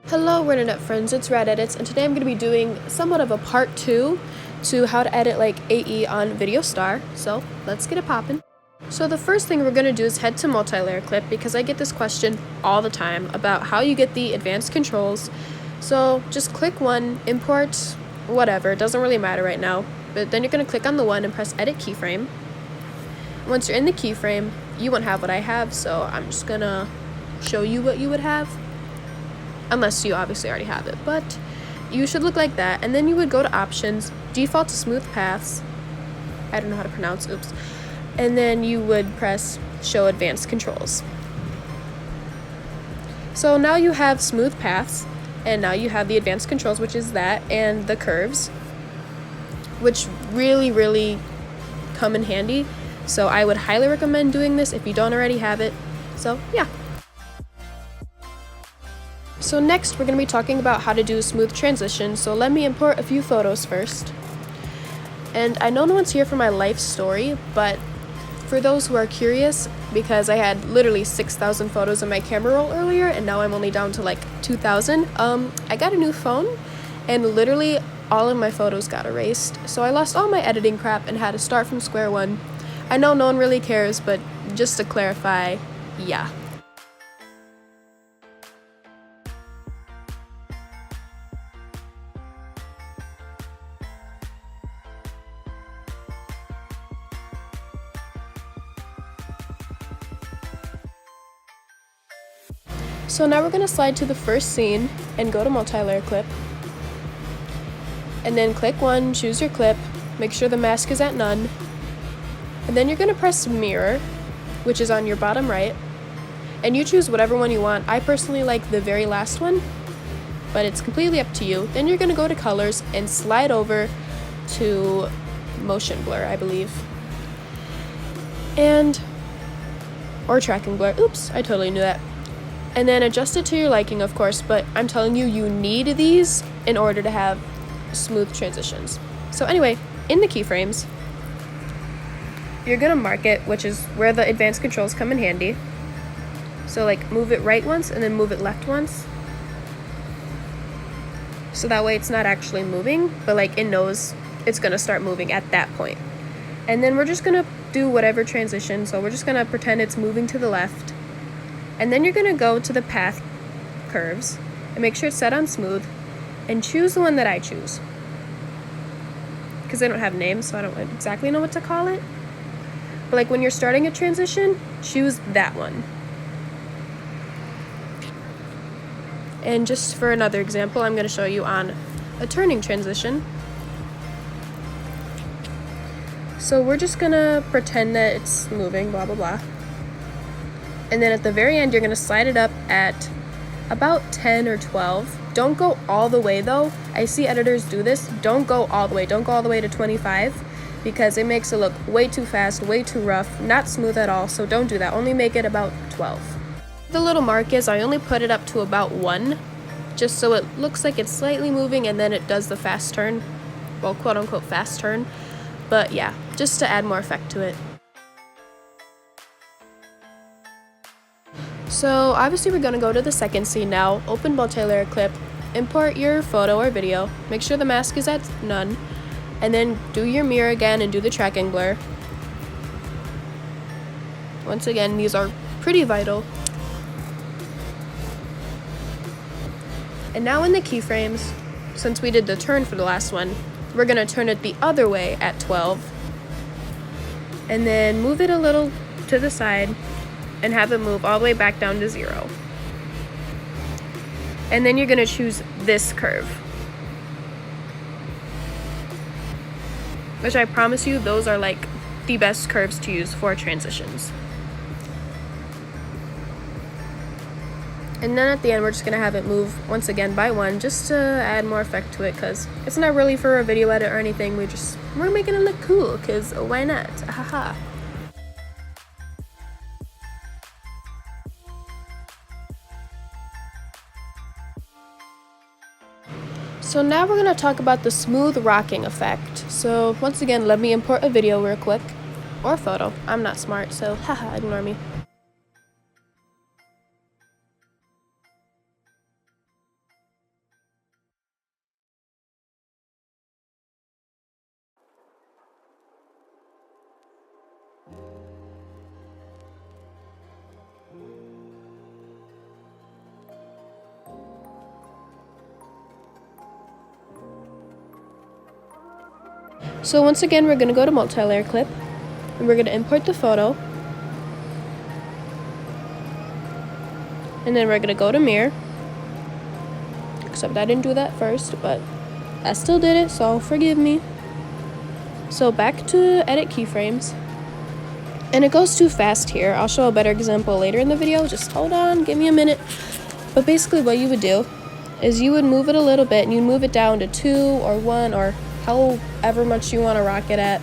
Hello internet friends, it's Rad Edits, and today I'm going to be doing somewhat of a part 2 to how to edit like AE on Videostar, so let's get it poppin'. So the first thing we're going to do is head to multi-layer clip because I get this question all the time about how you get the advanced controls. So just click one, import, whatever, it doesn't really matter right now, but then you're going to click on the one and press edit keyframe. Once you're in the keyframe, you won't have what I have, so I'm just going to show you what you would have. Unless you obviously already have it, but you should look like that. And then you would go to options, default to smooth paths. I don't know how to pronounce, oops. And then you would press show advanced controls. So now you have smooth paths, and now you have the advanced controls, which is that, and the curves, which really come in handy. So I would highly recommend doing this if you don't already have it. So yeah. So next we're going to be talking about how to do smooth transition, so let me import a few photos first. And I know no one's here for my life story, but for those who are curious, because I had literally 6,000 photos in my camera roll earlier and now I'm only down to like 2,000, I got a new phone and literally all of my photos got erased. So I lost all my editing crap and had to start from square one. I know no one really cares, but just to clarify, yeah. So now we're going to slide to the first scene and go to multi-layer clip. And then click one, choose your clip, make sure the mask is at none. And then you're going to press mirror, which is on your bottom right. And you choose whatever one you want. I personally like the very last one, but it's completely up to you. Then you're going to go to colors and slide over to motion blur, I believe. Or tracking blur. Oops, I totally knew that. And then adjust it to your liking, of course, but I'm telling you, you need these in order to have smooth transitions. So anyway, in the keyframes, you're gonna mark it, which is where the advanced controls come in handy. So like move it right once and then move it left once. So that way it's not actually moving, but like it knows it's gonna start moving at that point. And then we're just gonna do whatever transition, so we're just gonna pretend it's moving to the left. And then you're going to go to the path curves and make sure it's set on smooth and choose the one that I choose. Because I don't have names, so I don't exactly know what to call it. But like when you're starting a transition, choose that one. And just for another example, I'm going to show you on a turning transition. So we're just going to pretend that it's moving, blah, blah, blah. And then at the very end, you're going to slide it up at about 10 or 12. Don't go all the way though. I see editors do this. Don't go all the way. Don't go all the way to 25 because it makes it look way too fast, way too rough, not smooth at all. So don't do that. Only make it about 12. The little mark is I only put it up to about 1 just so it looks like it's slightly moving and then it does the fast turn. Well, quote unquote fast turn. But yeah, just to add more effect to it. So obviously we're going to go to the second scene now, open multi-layer clip, import your photo or video, make sure the mask is at none, and then do your mirror again and do the tracking blur. Once again, these are pretty vital. And now in the keyframes, since we did the turn for the last one, we're going to turn it the other way at 12, and then move it a little to the side, and have it move all the way back down to 0. And then you're going to choose this curve. Which I promise you, those are like the best curves to use for transitions. And then at the end, we're just going to have it move once again by 1 just to add more effect to it because it's not really for a video edit or anything. We're making it look cool because why not? Haha. So now we're going to talk about the smooth rocking effect. So once again, let me import a video real quick. Or a photo. I'm not smart, so haha, ignore me. So once again, we're going to go to multi-layer clip, and we're going to import the photo, and then we're going to go to mirror, except I didn't do that first, but I still did it, so forgive me. So back to edit keyframes, and it goes too fast here. I'll show a better example later in the video, just hold on, give me a minute. But basically what you would do is you would move it a little bit, and you'd move it down to 2 or 1 or however much you want to rock it at.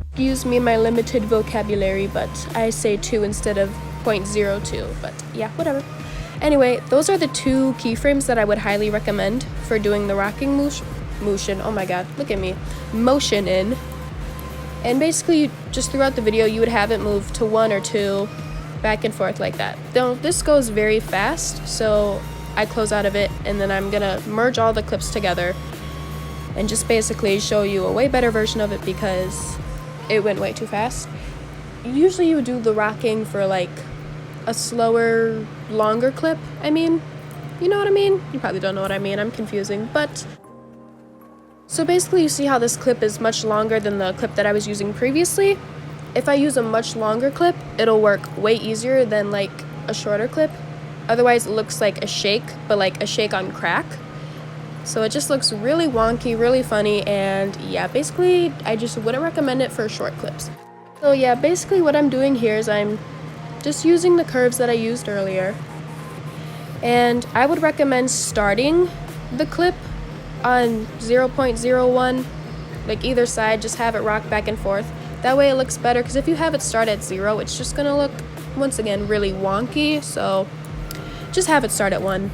Excuse me my limited vocabulary, but I say 2 instead of 0.02, but yeah, whatever. Anyway, those are the 2 keyframes that I would highly recommend for doing the rocking motion. Oh my god, look at me. Motion in. And basically, just throughout the video, you would have it move to 1 or 2, back and forth like that. Now, this goes very fast, so I close out of it, and then I'm gonna merge all the clips together and just basically show you a way better version of it because it went way too fast. Usually you would do the rocking for like a slower, longer clip. I mean, you know what I mean? You probably don't know what I mean, I'm confusing, but so basically you see how this clip is much longer than the clip that I was using previously. If I use a much longer clip, it'll work way easier than like a shorter clip. Otherwise it looks like a shake, but like a shake on crack. So it just looks really wonky, really funny, and yeah, basically I just wouldn't recommend it for short clips. So yeah, basically what I'm doing here is I'm just using the curves that I used earlier, and I would recommend starting the clip on 0.01, like either side, just have it rock back and forth. That way it looks better, because if you have it start at 0, it's just gonna look, once again, really wonky, so just have it start at 1.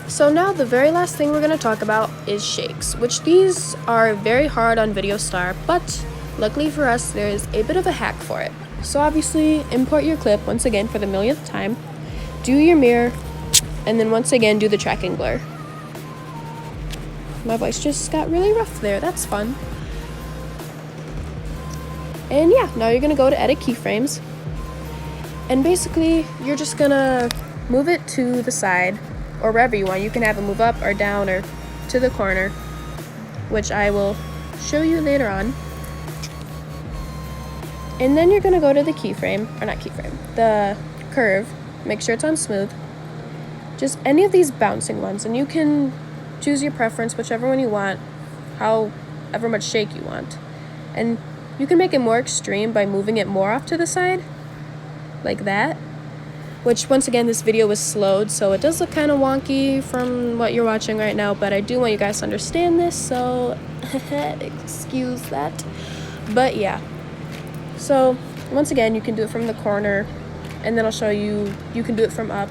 So now the very last thing we're going to talk about is shakes, which these are very hard on Videostar, but luckily for us there is a bit of a hack for it. So obviously import your clip once again for the millionth time, do your mirror, and then once again do the tracking blur. My voice just got really rough there, that's fun. And yeah, now you're going to go to edit keyframes, and basically you're just going to move it to the side, or wherever you want. You can have it move up or down or to the corner, which I will show you later on. And then you're going to go to the keyframe, or not keyframe, the curve, make sure it's on smooth. Just any of these bouncing ones, and you can choose your preference, whichever one you want, however much shake you want. And you can make it more extreme by moving it more off to the side, like that. Which, once again, this video was slowed, so it does look kind of wonky from what you're watching right now, but I do want you guys to understand this, so excuse that. But yeah, so once again, you can do it from the corner, and then I'll show you, you can do it from up.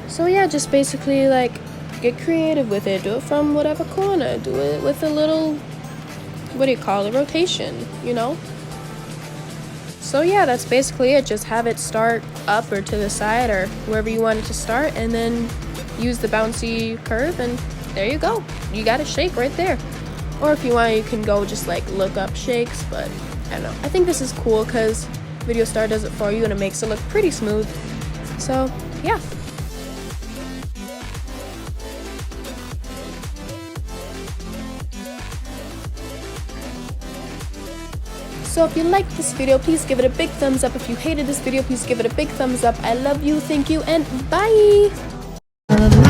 So yeah, just basically like get creative with it, do it from whatever corner, do it with a little, what do you call it, rotation, you know? So yeah, that's basically it. Just have it start up or to the side or wherever you want it to start, and then use the bouncy curve, and there you go. You got a shake right there. Or if you want, you can go just like look up shakes, but I don't know. I think this is cool because Videostar does it for you and it makes it look pretty smooth. So yeah. So if you liked this video, please give it a big thumbs up. If you hated this video, please give it a big thumbs up. I love you, thank you, and bye!